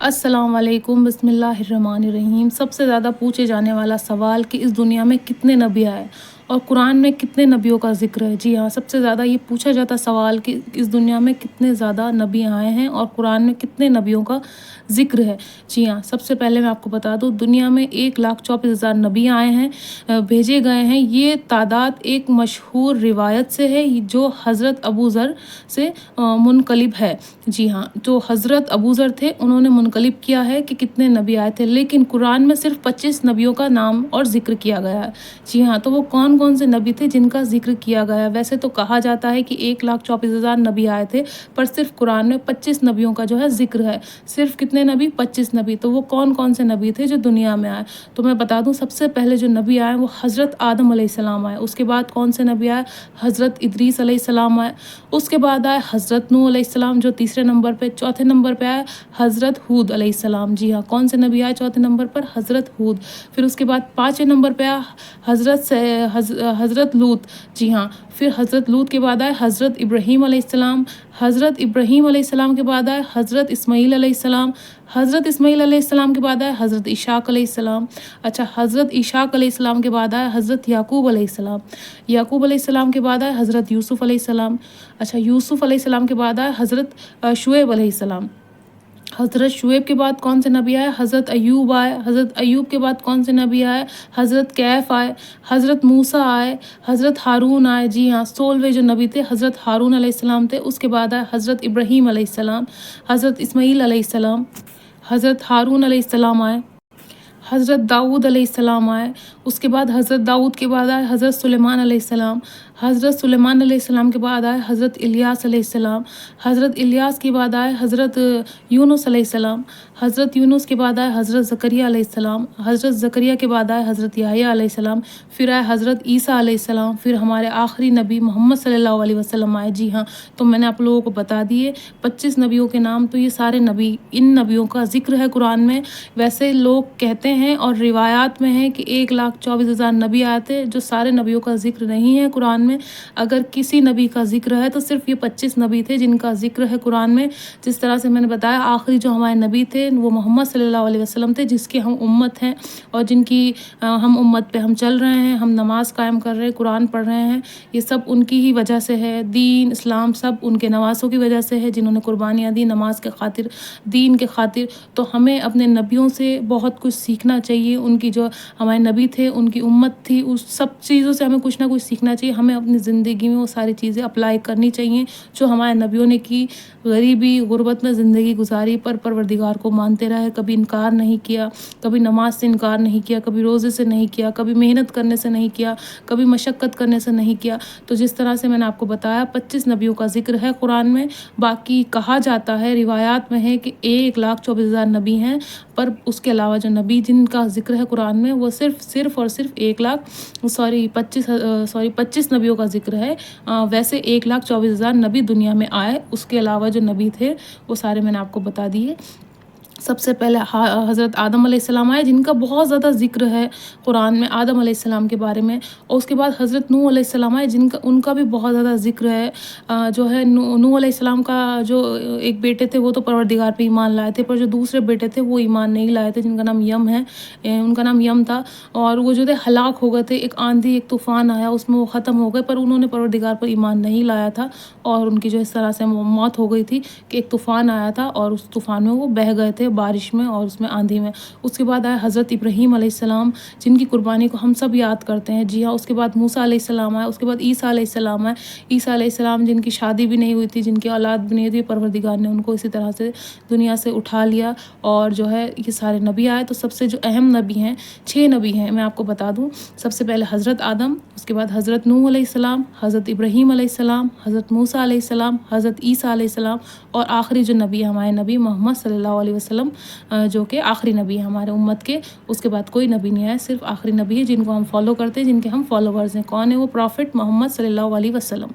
अस्सलाम वालेकुम, बिस्मिल्लाहिर्रहमानिर्रहीम। सबसे ज़्यादा पूछे जाने वाला सवाल कि इस दुनिया में कितने नबी आए और कुरान में कितने नबियों का ज़िक्र है। जी हाँ, सबसे ज़्यादा ये पूछा जाता सवाल कि इस दुनिया में कितने ज़्यादा नबी आए हैं और कुरान में कितने नबियों का ज़िक्र है। जी हाँ, सबसे पहले मैं आपको बता दूँ, दुनिया में 1,24,000 नबी आए हैं, भेजे गए हैं। ये तादाद एक मशहूर रिवायत से है जो हज़रत अबू ज़र से मुनक़लिब है। जी हाँ, जो हज़रत अबू ज़र थे उन्होंने मुनक़लिब किया है कि कितने नबी आए थे, लेकिन कुरान में सिर्फ 25 नबियों का नाम और ज़िक्र किया गया है। जी हाँ, तो वो कौन कौन से नबी थे जिनका ज़िक्र किया गया है। वैसे तो कहा जाता है कि 1,24,000 नबी आए थे, पर सिर्फ कुरान में 25 नबियों का जो है ज़िक्र है। सिर्फ कितने नबी? 25 नबी। तो वो कौन कौन से नबी थे जो दुनिया में आए? तो मैं बता दूं, सबसे पहले जो नबी आए वो हज़रत आदम अलैहिस्सलाम आए। उसके बाद कौन से नबी आए? हज़रत इदरीस अलैहिस्सलाम आए। उसके बाद आए हज़रत नूह अलैहिस्सलाम जो तीसरे नंबर पे। चौथे नंबर पे आए हज़रत हूद अलैहिस्सलाम। जी हाँ, कौन से नबी आए चौथे नंबर पर? हज़रत हूद। फिर उसके बाद पाँचवें नंबर पे आया हज़रत लूत। जी हाँ, फिर हज़रत लूत के बाद आए हज़रत इब्राहीम अलैहिस्सलाम। हज़रत इब्राहीम अलैहिस्सलाम के बाद आए हज़रत इस्माईल अलैहिस्सलाम। हज़रत इस्माईल अलैहिस्सलाम के बाद आए हज़रत इशाक अलैहिस्सलाम। अच्छा, हज़रत इशाक अलैहिस्सलाम के बाद आए हज़रत याकूब अलैहिस्सलाम। याकूब अलैहिस्सलाम के बाद आए हज़रत यूसुफ़ अलैहिस्सलाम। अच्छा, यूसुफ़ अलैहिस्सलाम के बाद आए हज़रत शुएब अलैहिस्सलाम। हज़रत शुएब के बाद कौन से नबी आए? हज़रत अय्यूब आए। हज़रत अय्यूब के बाद कौन से नबी आए? हज़रत कैफ़ आए। हज़रत मूसा आए। हज़रत हारून आए। जी हाँ, 16वें जो नबी थे हज़रत हारून अलैहिस्सलाम थे। उसके बाद आए हज़रत इब्राहीम अलैहिस्सलाम, हज़रत इस्माईल अलैहिस्सलाम, हज़रत हारून अलैहिस्सलाम आए। हज़रत दाऊद अलैहिस्सलाम आए। उसके बाद हज़रत दाऊद के बाद आए हज़रत सुलेमान अलैहिस्सलाम। हज़रत सुलेमान अलैहिस्सलाम के बाद आए हज़रत इलियास अलैहिस्सलाम। हज़रत इलियास के बाद आए हज़रत यूनुस अलैहिस्सलाम। हज़रत यूनुस के बाद आए हज़रत ज़करिया अलैहिस्सलाम। हज़रत ज़करिया के बाद आए हज़रत याहया अलैहिस्सलाम। फिर आए हज़रत ईसा अलैहिस्सलाम। फिर हमारे आखिरी नबी मोहम्मद सल्लल्लाहु अलैहि वसल्लम आए। जी हाँ, तो मैंने आप लोगों को बता दिए 25 नबियों के नाम। तो ये सारे नबी, इन नबियों का ज़िक्र है कुरान में। वैसे लोग कहते हैं और रिवायात में है कि 1,24,000 नबी आए थे, जो सारे नबियों का ज़िक्र नहीं है कुरान में। अगर किसी नबी का ज़िक्र है तो सिर्फ ये 25 नबी थे जिनका ज़िक्र है कुरान में। जिस तरह से मैंने बताया, आखिरी जो हमारे नबी थे वो मोहम्मद सल्लल्लाहु अलैहि वसल्लम थे, जिसके हम उम्मत हैं और जिनकी हम उम्मत पे हम चल रहे हैं। हम नमाज़ कायम कर रहे हैं, कुरान पढ़ रहे हैं। ये सब उनकी ही वजह से है। दीन इस्लाम सब उनके नवासों की वजह से है, जिन्होंने कुर्बानियाँ दी नमाज के खातिर, दीन के खातिर। तो हमें अपने नबियों से बहुत कुछ सीखना चाहिए। उनकी जो हमारे नबी थे, उनकी उम्मत थी, उस सब चीज़ों से हमें कुछ ना कुछ सीखना चाहिए। हमें अपनी ज़िंदगी में वो सारी चीज़ें अप्लाई करनी चाहिए जो हमारे नबियों ने की। गरीबी गुर्बत में ज़िंदगी गुजारी, पर परवरदिगार को मानते रहे, कभी इनकार नहीं किया, कभी नमाज से इनकार नहीं किया, कभी रोज़े से नहीं किया, कभी मेहनत करने से नहीं किया, कभी मशक्क़त करने से नहीं किया। तो जिस तरह से मैंने आपको बताया, 25 नबियों का ज़िक्र है कुरान में। बाकी कहा जाता है, रिवायात में है कि 1,24,000 नबी हैं, पर उसके अलावा जो नबी जिनका ज़िक्र है कुरान में वो सिर्फ और सिर्फ 25 नबियों का ज़िक्र है। वैसे 1,24,000 नबी दुनिया में आए, उसके अलावा जो नबी थे वो सारे मैंने आपको बता दिए। सबसे पहले हज़रत आदम अलैहिस्सलाम आए, जिनका बहुत ज़्यादा ज़िक्र है कुरान में, आदम अलैहिस्सलाम के बारे में। और उसके बाद हज़रत नूह अलैहिस्सलाम आए, उनका भी बहुत ज़्यादा ज़िक्र है। जो है नूह अलैहिस्सलाम का जो एक बेटे थे वो तो परवरदिगार पे ईमान लाए थे, पर जो दूसरे बेटे थे वो ईमान नहीं लाए थे, जिनका नाम यम है। उनका नाम यम था, और वो जो थे हलाक हो गए थे। एक आंधी, एक तूफ़ान आया, उसमें वो ख़त्म हो गए, पर उन्होंने परवरदिगार पर ईमान नहीं लाया था, और उनकी जो इस तरह से मौत हो गई थी कि एक तूफ़ान आया था और उस तूफ़ान में वो बह गए थे बारिश में और उसमें आंधी में। उसके बाद आए हज़रत इब्राहीम अलैहिस्सलाम, जिनकी कुर्बानी को हम सब याद करते हैं। जी हाँ, उसके बाद मूसा अलैहिस्सलाम आए। उसके बाद ईसा अलैहिस्सलाम आए। ईसा अलैहिस्सलाम जिनकी शादी भी नहीं हुई थी, जिनकी औलाद भी नहीं थी, परवरदिगार ने उनको इसी तरह से दुनिया से उठा लिया। और जो है ये सारे नबी आए। तो सबसे जो अहम नबी हैं, 6 नबी हैं, मैं आपको बता दूँ। सबसे पहले हज़रत आदम, उसके बाद हज़रत नूह अलैहिस्सलाम, हज़रत इब्राहीम अलैहिस्सलाम, हज़रत मूसा अलैहिस्सलाम, हज़रत ईसा अलैहिस्सलाम, और आखिरी जो नबी है हमारे नबी मोहम्मद सल्लल्लाहु अलैहि वसल्लम, जो कि आखिरी नबी है हमारे उम्मत के। उसके बाद कोई नबी नहीं आया, सिर्फ आखिरी नबी है जिनको हम फॉलो करते हैं, जिनके हम फॉलोवर्स हैं। कौन है वो? प्रॉफिट मोहम्मद सल्लल्लाहु अलैहि वसल्लम।